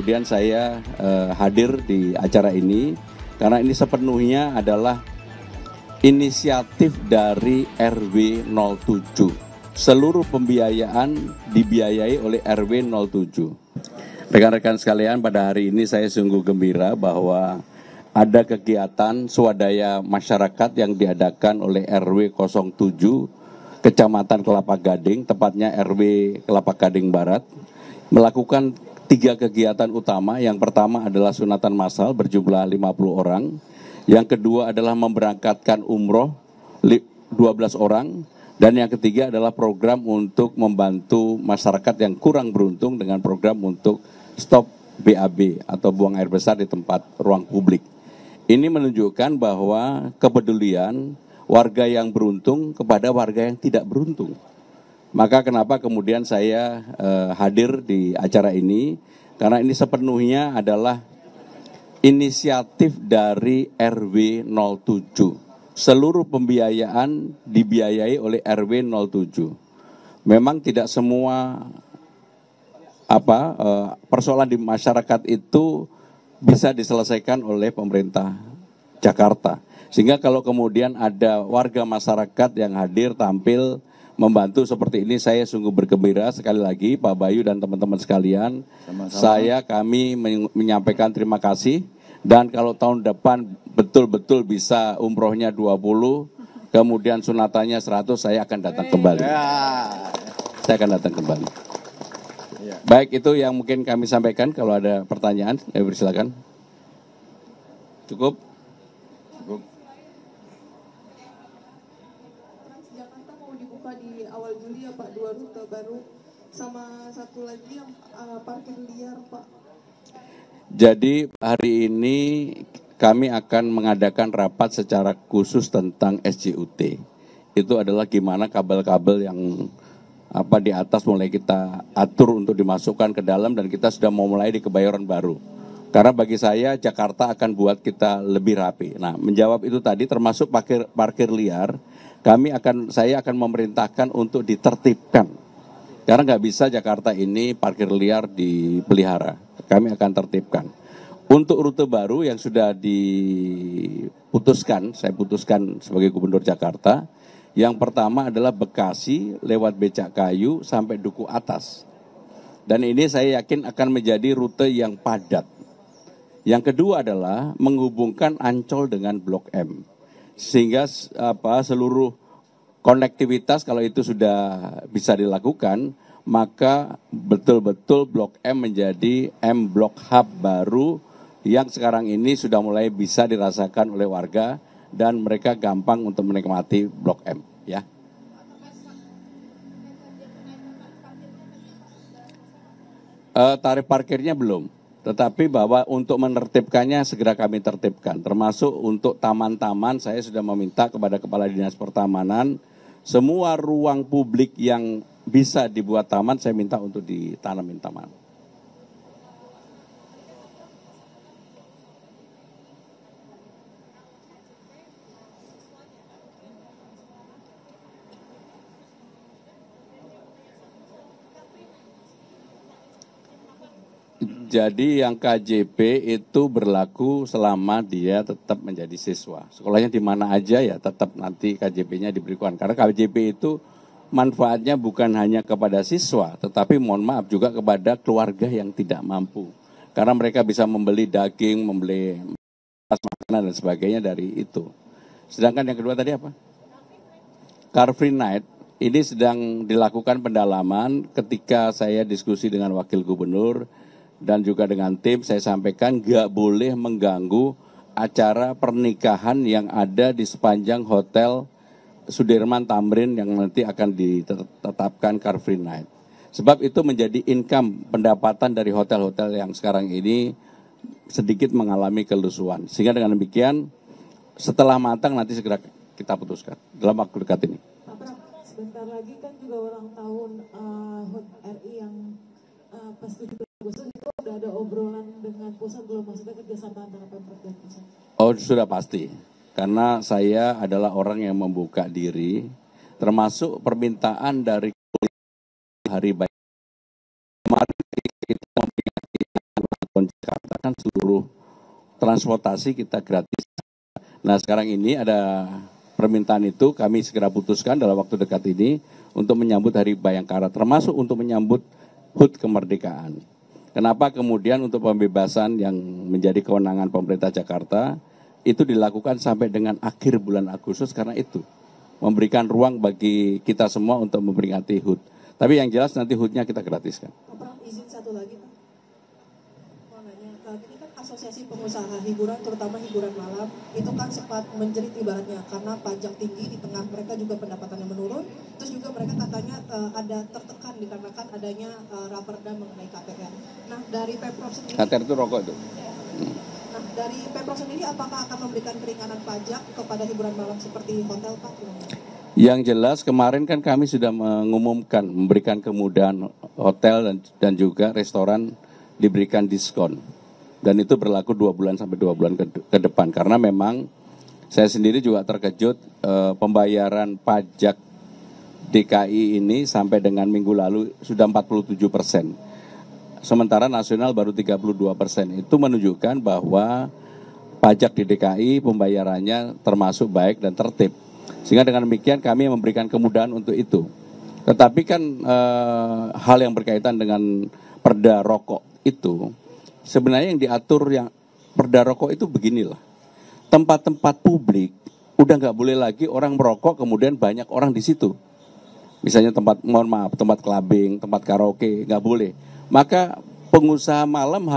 kemudian saya hadir di acara ini karena ini sepenuhnya adalah inisiatif dari RW 07. Seluruh pembiayaan dibiayai oleh RW 07. Rekan-rekan sekalian, pada hari ini saya sungguh gembira bahwa ada kegiatan swadaya masyarakat yang diadakan oleh RW 07 Kecamatan Kelapa Gading, tepatnya RW Kelapa Gading Barat, melakukan 3 kegiatan utama. Yang pertama adalah sunatan massal berjumlah 50 orang. Yang kedua adalah memberangkatkan umroh 12 orang. Dan yang ketiga adalah program untuk membantu masyarakat yang kurang beruntung dengan program untuk stop BAB atau buang air besar di tempat ruang publik. Ini menunjukkan bahwa kepedulian warga yang beruntung kepada warga yang tidak beruntung. Maka kenapa kemudian saya hadir di acara ini, karena ini sepenuhnya adalah inisiatif dari RW 07. Seluruh pembiayaan dibiayai oleh RW 07. Memang tidak semua persoalan di masyarakat itu bisa diselesaikan oleh pemerintah Jakarta. Sehingga kalau kemudian ada warga masyarakat yang hadir tampil membantu seperti ini, saya sungguh bergembira. Sekali lagi Pak Bayu dan teman-teman sekalian, kami menyampaikan terima kasih. Dan kalau tahun depan betul-betul bisa umrohnya 20, kemudian sunatannya 100, saya akan datang kembali. Saya akan datang kembali. Baik, itu yang mungkin kami sampaikan. Kalau ada pertanyaan, silakan. Cukup? Transjakarta mau dibuka di awal Juli ya Pak, 2 rute baru. Sama satu lagi yang parkir liar Pak. Jadi hari ini kami akan mengadakan rapat secara khusus tentang SJUT. Itu adalah gimana kabel-kabel yang di atas mulai kita atur untuk dimasukkan ke dalam, dan kita sudah mau mulai di Kebayoran Baru. Karena bagi saya Jakarta akan buat kita lebih rapi. Nah, menjawab itu tadi termasuk parkir liar, saya akan memerintahkan untuk ditertibkan. Karena nggak bisa Jakarta ini parkir liar dipelihara. Kami akan tertibkan. Untuk rute baru yang sudah diputuskan, saya putuskan sebagai Gubernur Jakarta. Yang pertama adalah Bekasi lewat Becakayu sampai Duku Atas. Dan ini saya yakin akan menjadi rute yang padat. Yang kedua adalah menghubungkan Ancol dengan Blok M. Sehingga seluruh konektivitas kalau itu sudah bisa dilakukan, maka betul-betul Blok M menjadi M Block Hub baru yang sekarang ini sudah mulai bisa dirasakan oleh warga dan mereka gampang untuk menikmati Blok M, ya. Tarif parkirnya belum, tetapi bahwa untuk menertibkannya segera kami tertibkan. Termasuk untuk taman-taman, saya sudah meminta kepada Kepala Dinas Pertamanan, semua ruang publik yang bisa dibuat taman, saya minta untuk ditanamin taman. Jadi yang KJP itu berlaku selama dia tetap menjadi siswa. Sekolahnya di mana aja ya tetap nanti KJP-nya diberikan. Karena KJP itu manfaatnya bukan hanya kepada siswa, tetapi mohon maaf juga kepada keluarga yang tidak mampu. Karena mereka bisa membeli daging, membeli makanan dan sebagainya dari itu. Sedangkan yang kedua tadi apa? Car Free Night ini sedang dilakukan pendalaman. Ketika saya diskusi dengan Wakil Gubernur dan juga dengan tim, saya sampaikan nggak boleh mengganggu acara pernikahan yang ada di sepanjang Hotel Sudirman Tamrin yang nanti akan ditetapkan Car Free Night. Sebab itu menjadi income pendapatan dari hotel-hotel yang sekarang ini sedikit mengalami kelusuan. Sehingga dengan demikian setelah matang nanti segera kita putuskan dalam waktu dekat ini. Pak, sebentar lagi kan juga ulang tahun HUT RI yang pas 17 Agustus itu udah ada obrolan dengan pusat belum, maksudnya kerjasama antara Pemprov dan pusat? Oh, sudah pasti. Karena saya adalah orang yang membuka diri, termasuk permintaan dari hari baik. Kemarin kita mempunyai kan seluruh transportasi kita gratis. Nah sekarang ini ada permintaan itu, kami segera putuskan dalam waktu dekat ini untuk menyambut Hari Bayangkara, termasuk untuk menyambut HUT kemerdekaan. Kenapa kemudian untuk pembebasan yang menjadi kewenangan pemerintah Jakarta itu dilakukan sampai dengan akhir bulan Agustus, karena itu memberikan ruang bagi kita semua untuk memperingati HUT. Tapi yang jelas nanti HUT-nya kita gratiskan. Pak, izin satu lagi Pak. Mau nanya, ini kan asosiasi pengusaha hiburan, terutama hiburan malam, itu kan sempat menjerit ibaratnya karena pajak tinggi di tengah mereka juga pendapatannya menurun. Terus juga mereka katanya ada tertekan dikarenakan adanya raperda mengenai KPR. Nah dari Pemprov sendiri. KPR itu rokok itu. Nah dari Pemprov sendiri apakah akan memberikan keringanan pajak kepada hiburan malam seperti hotel Pak? Yang jelas kemarin kan kami sudah mengumumkan memberikan kemudahan hotel dan juga restoran diberikan diskon. Dan itu berlaku 2 bulan sampai 2 bulan ke depan. Karena memang saya sendiri juga terkejut pembayaran pajak DKI ini sampai dengan minggu lalu sudah 47%. Sementara nasional baru 32%. Itu menunjukkan bahwa pajak di DKI pembayarannya termasuk baik dan tertib. Sehingga dengan demikian kami memberikan kemudahan untuk itu. Tetapi kan hal yang berkaitan dengan perda rokok itu, sebenarnya yang diatur yang perda rokok itu beginilah. Tempat-tempat publik udah nggak boleh lagi orang merokok kemudian banyak orang di situ. Misalnya tempat, mohon maaf, tempat clubbing, tempat karaoke, nggak boleh. Maka pengusaha malam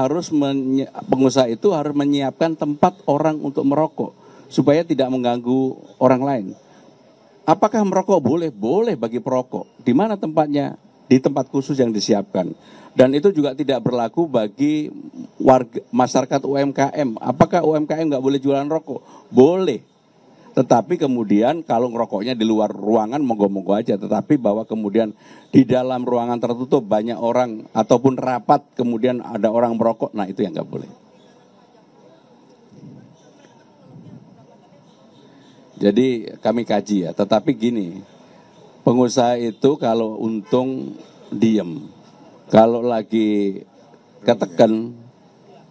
pengusaha itu harus menyiapkan tempat orang untuk merokok supaya tidak mengganggu orang lain. Apakah merokok boleh? Boleh bagi perokok. Di mana tempatnya? Di tempat khusus yang disiapkan. Dan itu juga tidak berlaku bagi warga masyarakat UMKM. Apakah UMKM nggak boleh jualan rokok? Boleh. Tetapi kemudian kalau ngerokoknya di luar ruangan monggo-monggo aja. Tetapi bahwa kemudian di dalam ruangan tertutup banyak orang ataupun rapat kemudian ada orang merokok, nah itu yang nggak boleh. Jadi kami kaji ya, tetapi gini, pengusaha itu kalau untung diem, kalau lagi ketekan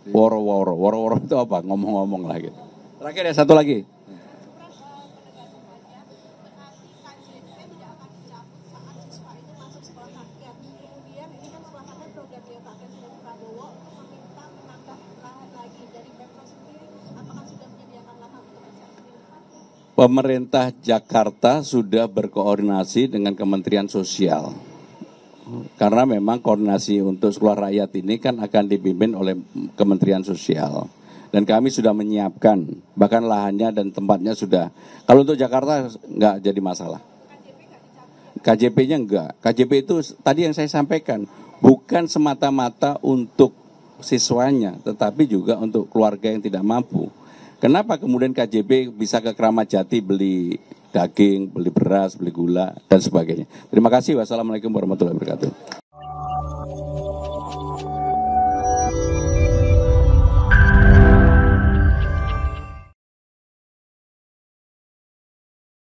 woro-woro itu apa? Ngomong-ngomong lah gitu. Terakhir ya satu lagi. Pemerintah Jakarta sudah berkoordinasi dengan Kementerian Sosial. Karena memang koordinasi untuk sekolah rakyat ini kan akan dipimpin oleh Kementerian Sosial. Dan kami sudah menyiapkan, bahkan lahannya dan tempatnya sudah. Kalau untuk Jakarta nggak jadi masalah. KJP-nya enggak. KJP itu tadi yang saya sampaikan, bukan semata-mata untuk siswanya, tetapi juga untuk keluarga yang tidak mampu. Kenapa kemudian KJP bisa ke Kramat Jati beli daging, beli beras, beli gula, dan sebagainya. Terima kasih. Wassalamualaikum warahmatullahi wabarakatuh.